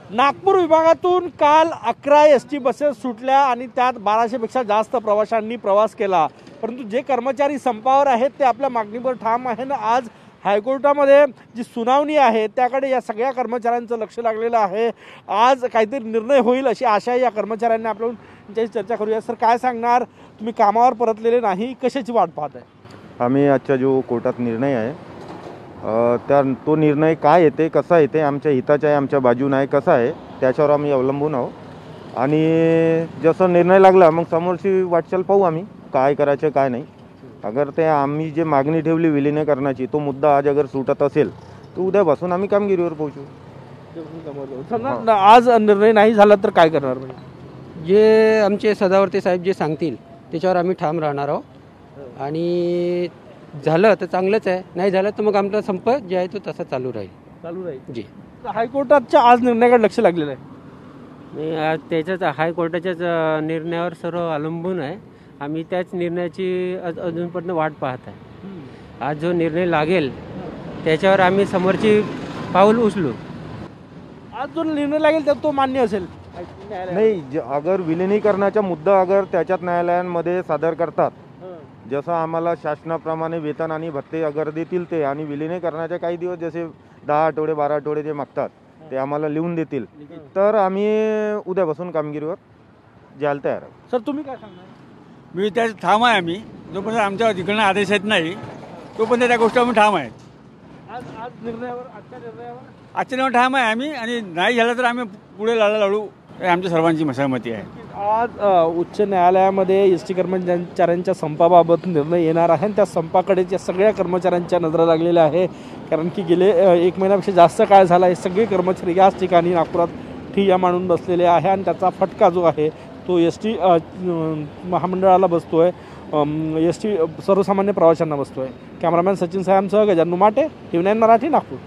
नागपूर विभागातून काल 11 ST buses सुटल्या आणि त्यात 1200 पेक्षा जास्त प्रवाशांनी प्रवास केला। परंतु जे कर्मचारी संपावर आहेत ते आपल्या मागणीवर ठाम आहे ना। आज हायकोर्टामध्ये जी सुनावणी आहे त्याकडे या सगळ्या कर्मचाऱ्यांचं लक्ष लागलेलं आहे। आज काहीतरी निर्णय होईल अशी आशा या कर्मचाऱ्यांनी आपल्याशी चर्चा करूया। सर, काय सांगणार, तुम्ही कामावर परतलेले नाही, कशाची वाट पाहत आहे? आम्ही आजचा जो कोर्टात निर्णय आहे तो निर्णय काय येते, कसा येते, आमच्या हिताचा आहे, आमच्या बाजूने आहे, कसा आहे त्याच्यावर आम्ही अवलंबून आहोत। आणि जसं निर्णय लागला मग समोरची वाटचाल पाहू आम्ही काय करायचं काय नाही। अगर ते आम्ही जे मागणी ठेवली विलीनीकरणाची तो मुद्दा आज अगर सुटत असेल तर उद्यापासून आम्ही कामगिरीवर पोहोचू। आज निर्णय नाही झाला तर काय करणार? जे आमचे सदावर्ते साहेब जे सांगतील त्याच्यावर आम्ही ठाम राहणार आहोत। आणि झालं तर चांगलंच आहे, नाही झालं तर मग आमचा संप जे आहे तो तसा चालू राहील जी। हायकोर्टाच्या आज निर्णयाकडे लक्ष लागलेलं आहे। आज त्याच्याच हायकोर्टाच्याच निर्णयावर सर्व अवलंबून आहे। आम्ही त्याच निर्णयाची अजूनपर्यंत वाट पाहत आहे। आज जो निर्णय लागेल त्याच्यावर आम्ही समोरची पाऊल उचलू। आज जो निर्णय लागेल तर तो मान्य असेल नाही। अगर विलिनीकरणाचा मुद्दा अगर त्याच्यात न्यायालयांमध्ये सादर करतात, जसं आम्हाला शासनाप्रमाणे वेतन आणि भत्ते अगर देतील ते, आणि विलिनीकरणाचे काही दिवस जसे 10 आठवडे 12 आठवडे जे मागतात ते आम्हाला लिहून देतील तर आम्ही उद्यापासून कामगिरीवर जायला तयार आहोत। सर, तुम्ही काय सांगणार? मी त्याच ठाम आहे। आम्ही जोपर्यंत आमच्या तिकडनं आदेश येत नाही तोपर्यंत त्या गोष्टी आम्ही ठाम आहेत। आजच्या निर्णयावर ठाम आहे आम्ही, आणि नाही झालं तर आम्ही पुढे लढू, हे आमच्या सर्वांची सहमती आहे। आज उच्च न्यायालयामध्ये एसटी कर्मचाऱ्यांच्या संपाबाबत निर्णय येणार आहे आणि त्या संपाकडे या सगळ्या कर्मचाऱ्यांच्या नजरा लागलेल्या आहे। कारण की गेले 1 महिन्यापेक्षा जास्त काळ झाला हे सगळे कर्मचारी याच ठिकाणी नागपुरात ठिय्या मांडून बसलेले आहे आणि त्याचा फटका जो आहे तो एसटी महामंडळाला बसतोय, एसटी सर्वसामान्य प्रवाशांना बसतोय। कॅमेरामॅन सचिन साहेबांसह गजानन माटे, टीव्ही 9 मराठी, नागपूर।